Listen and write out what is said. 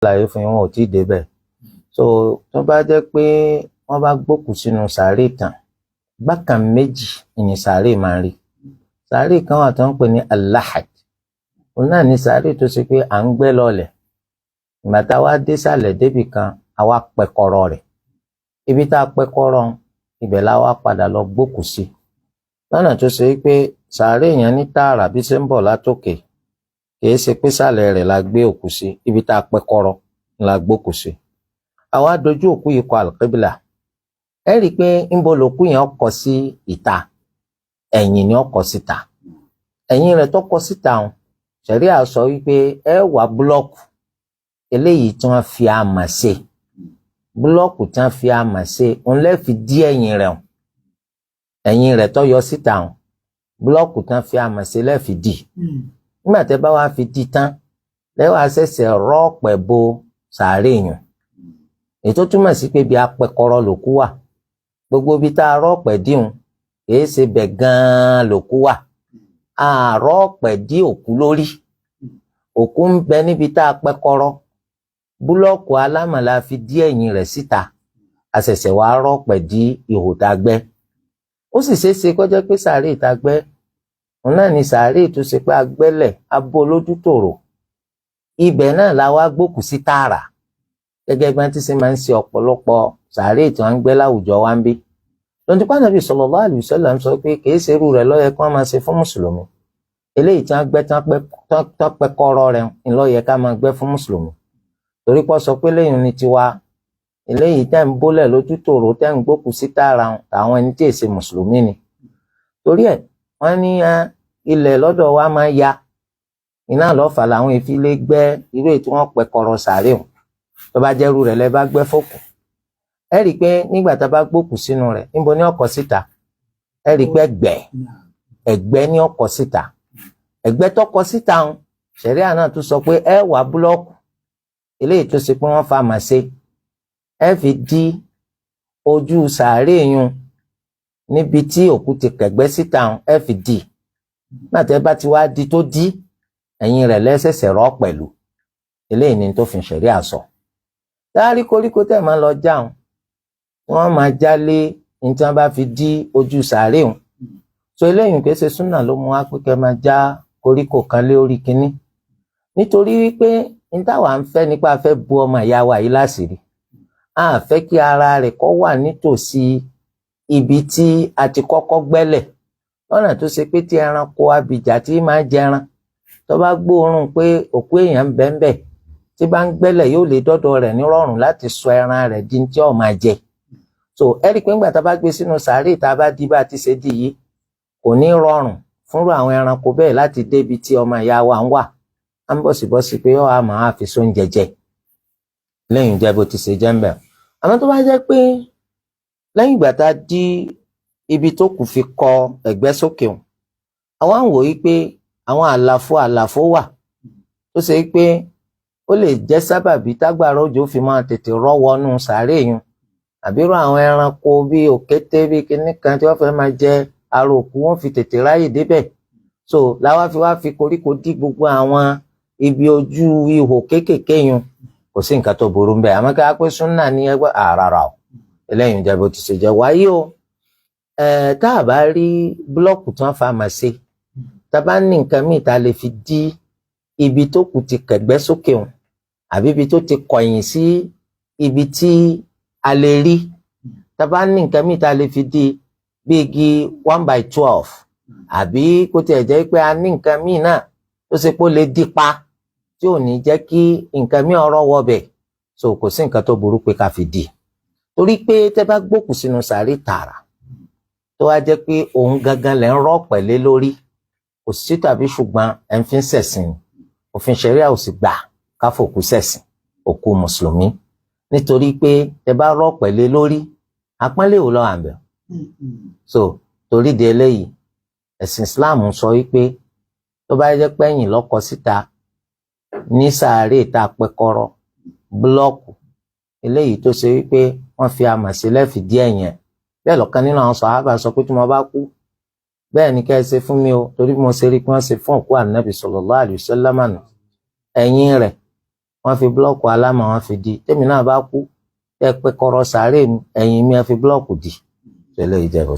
láyé fún wọn ò tí ì débẹ̀. So tó bá jẹ́ pé wọ́n bá gbókù sínú sàárè tán bákan méjì ni sàárè máa ń rí. Sàárè kan wà tó ń pè ní al-lahad, òun náà ni sàárè tó ṣe pé à ń gbẹ́ lọ́lẹ̀, ìgbà tá a wá dé sàlẹ̀ débì kan a wá pẹkọrọ rẹ̀, ibi tá a pẹkọrọ ibẹ̀ la wá padà lọ gbókù sí lọ́nà tó ṣe pé sàárè yẹn ní tààrà bí ṣe ń bọ̀ látòkè kìí ṣe pé sàlẹ̀ rẹ̀ la gbé òkú sí, ibi tá a pẹkọrọ la gbókù sí. Àwa dojú òkú yìí kọ al-qibla, ẹ rí i pé ńbo lòkú yẹn kọ sí ìta, ẹ̀yìn ni ó kọ síta. Ẹ̀yìn rẹ̀ tó kọ síta ọ̀hún ṣẹ̀ríà sọ wípé ẹ wá búlọ́ọ̀kù eléyìí tí wọ́n fi amọ̀ ṣe, búlọ́ọ̀kù tí wọ́n fi amọ̀ ṣe òun lẹ́ fi dí ẹ̀yìn rẹ̀ ọ̀hún, ẹ̀yìn rẹ̀ tó yọ síta ọ̀hún búlọ́ọ̀kù tí wọ́n fi amọ̀ ṣe lẹ́ fi dì. Nígbà tẹ́ bá wá fi dì tán lẹ́wọ̀ ṣẹ̀ṣẹ̀ rọ́ ọ̀pẹ̀ bo sàárè yẹn, èyí tó túmọ̀ sí pé bí apẹkọrọ lòkú wà, gbogbo ibi tá a rọ́ ọ̀pẹ̀ díhun kìí ṣe bẹ̀ gan-an lòkú wà, àárọ̀ ọ̀pẹ̀ dí òkú lórí, òkú ń bẹ níbi tá a pẹkọrọ, búlọ́ọ̀kù alámọ̀ la fi dí ẹ̀yìn rẹ̀ síta, a ṣẹ̀ṣẹ̀ wá rọ́ ọ̀pẹ̀ dí ihò tá a gbẹ́. Ó sì ṣeé ṣe kó jẹ́ pé sàárè tá a gbẹ́ òun náà ni sàárè tó ṣe pé agbẹ́lẹ̀ abó lójú tòrò, ibẹ̀ náà la wá gbókù sí tààrà gẹ́gẹ́ bí wọ́n ti ṣe máa ń ṣe ọ̀pọ̀lọpọ̀ sàárè tí wọ́n ń gbẹ́ láwùjọ wa ń bí. lọ́dúnpá Nàbí sallallahu alaihi wasallam sọ pé kìí ṣe irú rẹ̀ lọ́yẹ kí wọ́n máa ṣe fún mùsùlùmí, eléyìí tí wọ́n gbẹ́ tán pẹ́ kọ́rọ́ rẹ̀ ńlọ́yẹ ká máa gbẹ́ fún mùsùlùmí, torí pọ́ sọ pé lẹ́yìn ní tiwa, eléyìí tẹ́ ń bólẹ̀ lójú tòrò tẹ́ ń gbókù sí tààrà àwọn ẹni tí èsè mùsùlùmí ni. Torí ẹ̀ wọ́n ní ilẹ̀ lọ́dọ̀ wa máa ya iná lọ́fà làwọn ìfilé gbẹ́ irú èyí tí wọ́n pẹ́ kọ́rọ́ sàárè hùn, tó bá jẹ́rú rẹ̀ lẹ́ bá gbẹ́ fòkù, ẹ rí i pé nígbà tá a bá gbókù sínú rẹ̀ níbo ni ó kọ síta, ẹ rí i pé ẹ̀gbẹ́ ni ó kọ síta, ẹ̀gbẹ́ tó kọ síta ń ṣẹ̀ríà náà tún sọ pé ẹ wá búlọ́ọ̀kù eléyìí tó ṣe pé wọ́n fa àmà ṣe, ẹ fi dí ojú sàárè yun níbi tí òkú ti kẹ̀gbẹ́ síta ń ẹ fi dí, nígbà tẹ́ bá ti wá di tó dí ẹ̀yìn rẹ̀ lẹ́sẹ̀sẹ̀ rọ́ pẹ̀lú, eléyìí ni tó fi ṣẹ̀ríà sọ. Dárí koríko tẹ̀ máa lọ jáun wọ́n máa jálé ní tí wọ́n bá fi dí ojú sàárè hùn, so eléyìí kìí ṣe súnà ló mú wá pé kẹ́ máa já koríko kan lé orí kinní, nítorí wípé ní táwa ń fẹ́ nípa fẹ́ bu ọmọ ìyá wa yìí láṣìírí, a fẹ́ kí ara rẹ̀ kó wà nítòsí ibi tí a ti kọ́kọ́ gbẹ́lẹ̀, lọ́nà tó ṣe pé tí ẹranko abìjà tí máa jẹran tó bá gbóòórùn pé òkú èèyàn ń bẹ́ńbẹ́ tí bá ń gbẹ́lẹ̀ yóò lè dọ́dọ̀ rẹ̀ ní rọrùn láti sọ ẹran rẹ̀ di tí ó máa jẹ. So ẹ rí i pé ńgbà tá a bá gbé sínú sàárè tá a bá di bá ti ṣe di yìí kò ní rọrùn fúnrú àwọn ẹranko bẹ́ẹ̀ láti débi tí ọmọ ìyá wa ń wà, á ń bọ̀sibọ́sí pé ó àmọ́ á fi sóúnjẹ jẹ, lẹ́yìn jẹ́ bó ti ṣe jẹ́ ń bẹ̀. Àmọ́ tó bá jẹ́ pé lẹ́yìn ìgbà tá a di ibi tó kù fi kọ ẹ̀gbẹ́ sókè hùn, àwa ń wò yí pé àwọn àlàfo wà tó ṣe pé ó lè jẹ́ sábàbí tágbàrá òjò fi máa tètè rọ́ wọnú sàárè yun, àbírò àwọn ẹranko bíi òkété bíi kinní kan tí wọ́n fẹ́ máa jẹ ara òkú wọ́n fi tètè ráyè débẹ̀, so láwa fi koríko dí gbogbo àwọn ibi ojú ihò kéékèèké yun, kò sí nǹkan tó burú ńbẹ̀. Àmọ́ ká pé súnà ní ẹgbẹ́ àràrà o, eléyìí jẹ́ bó ti ṣe jẹ́. Wáyé o tá a bá rí búlọ́ọ̀kù tí wọ́n fa àmà ṣe, tá a bá ní nǹkan míì tá a lè fi dí ibi tó kù ti kẹ̀gbẹ́ sókè hùn àbí ibi tó ti kọ̀yìn sí ibi tí a lè rí, tá a bá ní nǹkan míì tá a lè fi dí bí igi 1/12 àbí kó tiẹ̀ jẹ́ pé a ní nǹkan míì náà tó ṣe pé ó lè dí pa tí ò ní jẹ́ kí nǹkan míì ọ̀rọ̀ wọbẹ̀, so kò sí nǹkan tó burú pé ká fi dí, torí pé tẹ́ bá gbókù sínú sàárè tààrà tó wá jẹ́ pé òun gangan lẹ́ ń rọ́ pẹ̀lẹ́ lórí, kò sí tàbí ṣùgbọ́n ẹ̀ ń fi ń ṣẹ̀sìn, òfin ṣẹ̀ríà ò sì gbà ká fòkú ṣẹ̀sìn òkú mùsùlùmí, nítorí pé tẹ́ bá rọ́ pẹ̀lẹ́ lórí àpọ́nlé ò lọ àbẹ̀. So torí de eléyìí ẹ̀sìn Islam sọ wípé tó bá jẹ́ pé ẹ̀yìn lọ́kọ síta ní sàárè tá a pẹ́ kọ́rọ́ búlọ́ọ̀kù eléyìí tó ṣe wípé wọ́n fi amọ̀ sí lẹ́fì díẹ̀ yẹn, bẹ́ẹ̀ lọ́kàn nínú àwọn sàhábà sọ pé tí mo bá kú bẹ́ẹ̀ ni kẹ́ ẹ ṣe fún mi o, torí mo ṣe rí pé wọ́n ṣe fún òkú ànábì sallallahu alaihi wasallam ẹ̀yìn rẹ̀ wọ́n fi búlọ́ọ̀kù alámọ̀ wọ́n fi dì tèmi náà bá kú tẹ́ pé kọ́rọ́ sàárè mi ẹ̀yìn mi ẹ fi búlọ́ọ̀kù dì tẹ́lẹ̀ ìjẹ́bù.